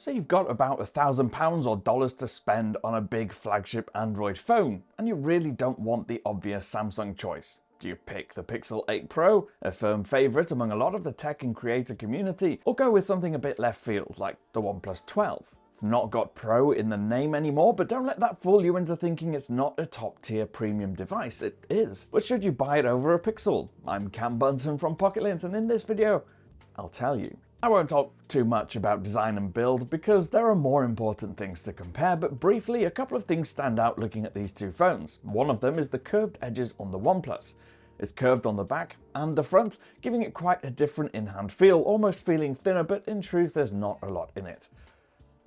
So you've got about £1,000 or dollars to spend on a big flagship Android phone, and you really don't want the obvious Samsung choice. Do you pick the Pixel 8 Pro, a firm favourite among a lot of the tech and creator community, or go with something a bit left field like the OnePlus 12? It's not got Pro in the name anymore, but don't let that fool you into thinking it's not a top-tier premium device. It is. But should you buy it over a Pixel? I'm Cam Bunton from Pocket-lint, and in this video, I'll tell you. I won't talk too much about design and build because there are more important things to compare, but briefly, a couple of things stand out looking at these two phones. One of them is the curved edges on the OnePlus. It's curved on the back and the front, giving it quite a different in-hand feel, almost feeling thinner, but in truth there's not a lot in it.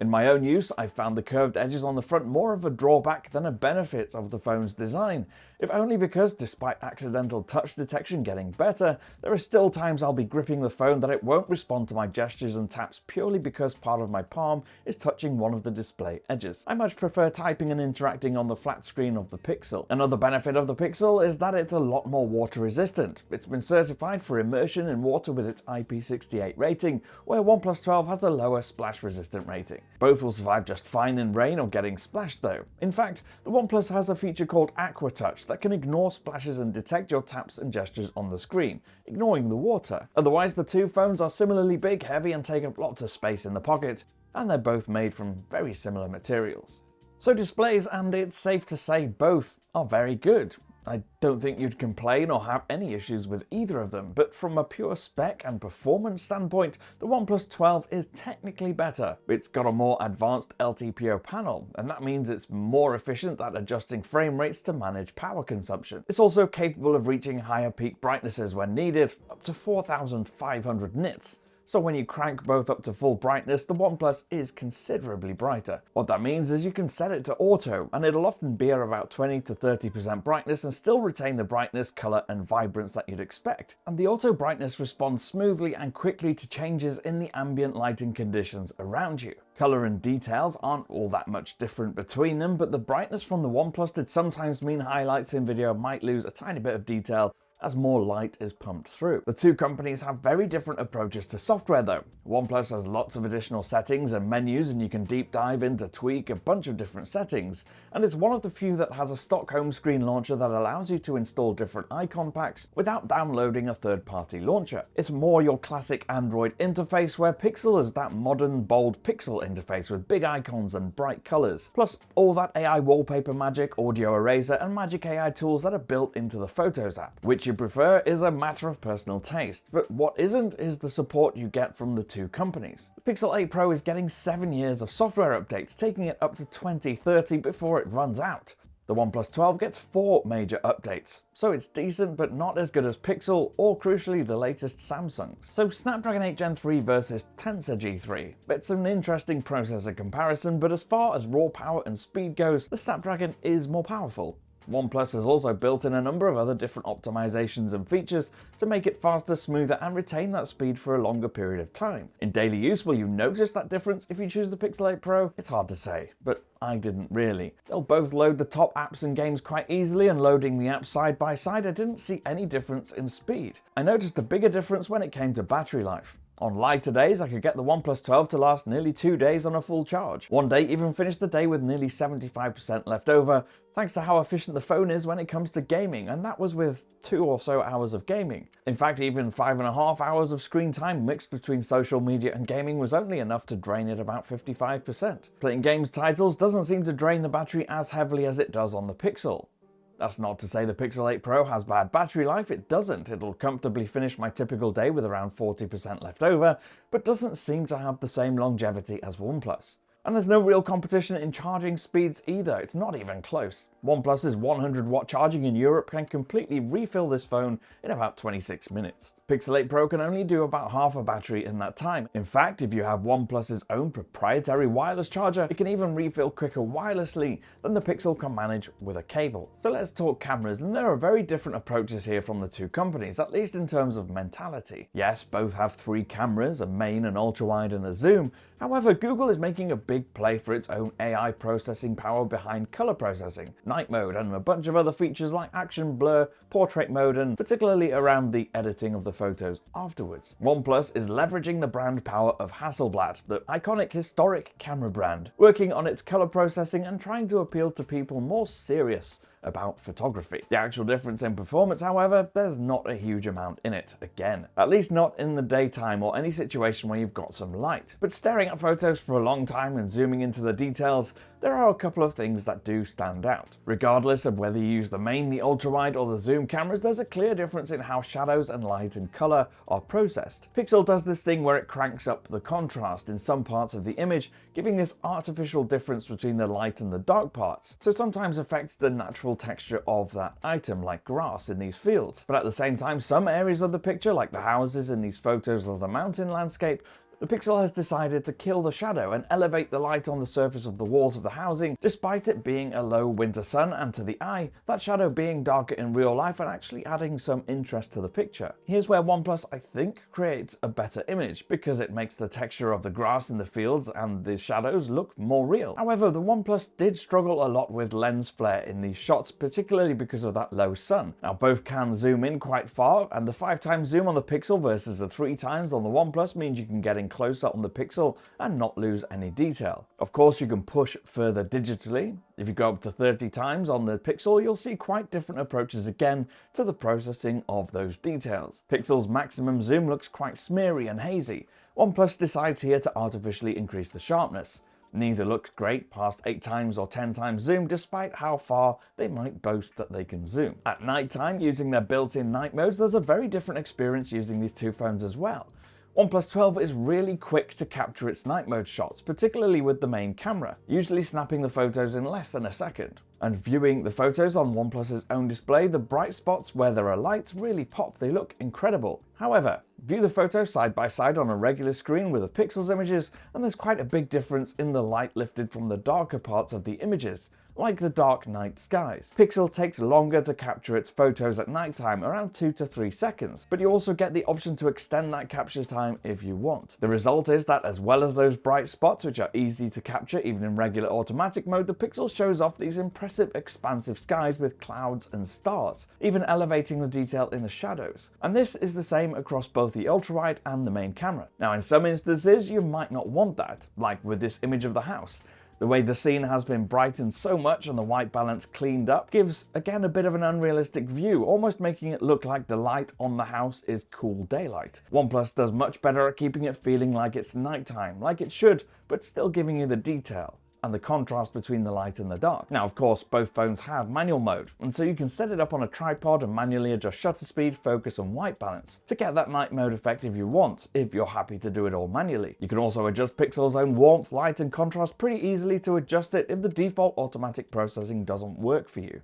In my own use, I found the curved edges on the front more of a drawback than a benefit of the phone's design, if only because, despite accidental touch detection getting better, there are still times I'll be gripping the phone that it won't respond to my gestures and taps purely because part of my palm is touching one of the display edges. I much prefer typing and interacting on the flat screen of the Pixel. Another benefit of the Pixel is that it's a lot more water resistant. It's been certified for immersion in water with its IP68 rating, where OnePlus 12 has a lower splash resistant rating. Both will survive just fine in rain or getting splashed though. In fact, the OnePlus has a feature called Aqua Touch that can ignore splashes and detect your taps and gestures on the screen, ignoring the water. Otherwise, the two phones are similarly big, heavy, and take up lots of space in the pocket, and they're both made from very similar materials. So displays, and it's safe to say both, are very good. I don't think you'd complain or have any issues with either of them, but from a pure spec and performance standpoint, the OnePlus 12 is technically better. It's got a more advanced LTPO panel, and that means it's more efficient at adjusting frame rates to manage power consumption. It's also capable of reaching higher peak brightnesses when needed, up to 4,500 nits. So when you crank both up to full brightness, the OnePlus is considerably brighter. What that means is you can set it to auto, and it'll often be at about 20 to 30% brightness and still retain the brightness, color, and vibrance that you'd expect. And the auto brightness responds smoothly and quickly to changes in the ambient lighting conditions around you. Color and details aren't all that much different between them, but the brightness from the OnePlus did sometimes mean highlights in video might lose a tiny bit of detail as more light is pumped through. The two companies have very different approaches to software though. OnePlus has lots of additional settings and menus, and you can deep dive in to tweak a bunch of different settings. And it's one of the few that has a stock home screen launcher that allows you to install different icon packs without downloading a third-party launcher. It's more your classic Android interface, where Pixel is that modern, bold Pixel interface with big icons and bright colors. Plus all that AI wallpaper magic, audio eraser, and magic AI tools that are built into the Photos app. Which you prefer is a matter of personal taste, but what isn't is the support you get from the two companies. The Pixel 8 Pro is getting 7 years of software updates, taking it up to 2030 before it runs out. The OnePlus 12 gets 4 major updates, so it's decent but not as good as Pixel or, crucially, the latest Samsung's. So Snapdragon 8 Gen 3 versus Tensor G3. It's an interesting processor comparison, but as far as raw power and speed goes, the Snapdragon is more powerful. OnePlus has also built in a number of other different optimizations and features to make it faster, smoother, and retain that speed for a longer period of time. In daily use, will you notice that difference if you choose the Pixel 8 Pro? It's hard to say, but I didn't really. They'll both load the top apps and games quite easily, and loading the apps side by side, I didn't see any difference in speed. I noticed a bigger difference when it came to battery life. On lighter days, I could get the OnePlus 12 to last nearly 2 days on a full charge. One day even finished the day with nearly 75% left over, thanks to how efficient the phone is when it comes to gaming, and that was with 2 or so hours of gaming. In fact, even 5.5 hours of screen time mixed between social media and gaming was only enough to drain it about 55%. Playing games titles doesn't seem to drain the battery as heavily as it does on the Pixel. That's not to say the Pixel 8 Pro has bad battery life, it doesn't. It'll comfortably finish my typical day with around 40% left over, but doesn't seem to have the same longevity as OnePlus. And there's no real competition in charging speeds either, it's not even close. OnePlus's 100-watt charging in Europe can completely refill this phone in about 26 minutes. Pixel 8 Pro can only do about half a battery in that time. In fact, if you have OnePlus's own proprietary wireless charger, it can even refill quicker wirelessly than the Pixel can manage with a cable. So let's talk cameras, and there are very different approaches here from the two companies, at least in terms of mentality. Yes, both have 3 cameras, a main, an ultra-wide, and a zoom. However, Google is making a big play for its own AI processing power behind color processing, night mode, and a bunch of other features like action blur, portrait mode, and particularly around the editing of the photos afterwards. OnePlus is leveraging the brand power of Hasselblad, the iconic historic camera brand, working on its color processing and trying to appeal to people more serious about photography. The actual difference in performance, however, there's not a huge amount in it, again. At least not in the daytime or any situation where you've got some light. But staring at photos for a long time and zooming into the details, there are a couple of things that do stand out. Regardless of whether you use the main, the ultra-wide, or the zoom cameras, there's a clear difference in how shadows and light and color are processed. Pixel does this thing where it cranks up the contrast in some parts of the image, giving this artificial difference between the light and the dark parts, so sometimes affects the natural texture of that item, like grass in these fields. But at the same time, some areas of the picture, like the houses in these photos of the mountain landscape, the Pixel has decided to kill the shadow and elevate the light on the surface of the walls of the housing, despite it being a low winter sun and to the eye, that shadow being darker in real life and actually adding some interest to the picture. Here's where OnePlus, I think, creates a better image, because it makes the texture of the grass in the fields and the shadows look more real. However, the OnePlus did struggle a lot with lens flare in these shots, particularly because of that low sun. Now, both can zoom in quite far, and the 5x zoom on the Pixel versus the 3x on the OnePlus means you can get in closer on the Pixel and not lose any detail. Of course, you can push further digitally. If you go up to 30x on the Pixel, you'll see quite different approaches again to the processing of those details. Pixel's maximum zoom looks quite smeary and hazy. OnePlus decides here to artificially increase the sharpness. Neither looks great past 8x or 10x zoom, despite how far they might boast that they can zoom. At nighttime, using their built-in night modes, there's a very different experience using these two phones as well. OnePlus 12 is really quick to capture its night mode shots, particularly with the main camera, usually snapping the photos in less than a second. And viewing the photos on OnePlus's own display, the bright spots where there are lights really pop, they look incredible. However, view the photos side by side on a regular screen with the Pixel's images, and there's quite a big difference in the light lifted from the darker parts of the images, like the dark night skies. Pixel takes longer to capture its photos at nighttime, around 2 to 3 seconds, but you also get the option to extend that capture time if you want. The result is that as well as those bright spots, which are easy to capture even in regular automatic mode, the Pixel shows off these impressive expansive skies with clouds and stars, even elevating the detail in the shadows. And this is the same across both the ultrawide and the main camera. Now, in some instances, you might not want that, like with this image of the house. The way the scene has been brightened so much and the white balance cleaned up gives, again, a bit of an unrealistic view, almost making it look like the light on the house is cool daylight. OnePlus does much better at keeping it feeling like it's nighttime, like it should, but still giving you the detail and the contrast between the light and the dark. Now, of course, both phones have manual mode, and so you can set it up on a tripod and manually adjust shutter speed, focus, and white balance to get that night mode effect if you want, if you're happy to do it all manually. You can also adjust Pixel's own warmth, light, and contrast pretty easily to adjust it if the default automatic processing doesn't work for you.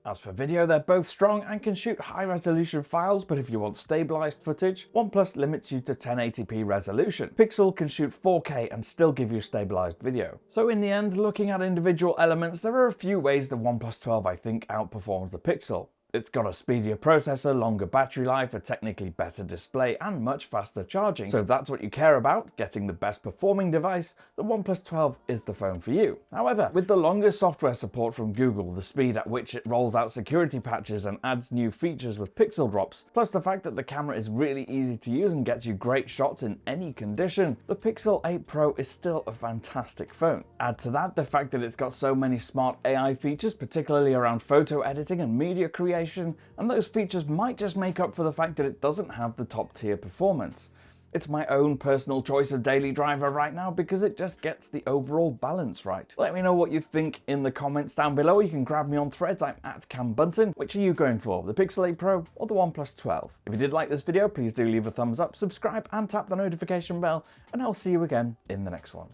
As for video, they're both strong and can shoot high-resolution files, but if you want stabilized footage, OnePlus limits you to 1080p resolution. Pixel can shoot 4K and still give you stabilized video. So in the end, looking at individual elements, there are a few ways the OnePlus 12 I think outperforms the Pixel. It's got a speedier processor, longer battery life, a technically better display, and much faster charging. So if that's what you care about, getting the best performing device, the OnePlus 12 is the phone for you. However, with the longer software support from Google, the speed at which it rolls out security patches and adds new features with pixel drops, plus the fact that the camera is really easy to use and gets you great shots in any condition, the Pixel 8 Pro is still a fantastic phone. Add to that the fact that it's got so many smart AI features, particularly around photo editing and media creation, and those features might just make up for the fact that it doesn't have the top tier performance. It's my own personal choice of daily driver right now because it just gets the overall balance right. Let me know what you think in the comments down below. You can grab me on Threads, I'm at Cam Bunton. Which are you going for, the Pixel 8 Pro or the OnePlus 12? If you did like this video, please do leave a thumbs up, subscribe and tap the notification bell, and I'll see you again in the next one.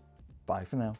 Bye for now.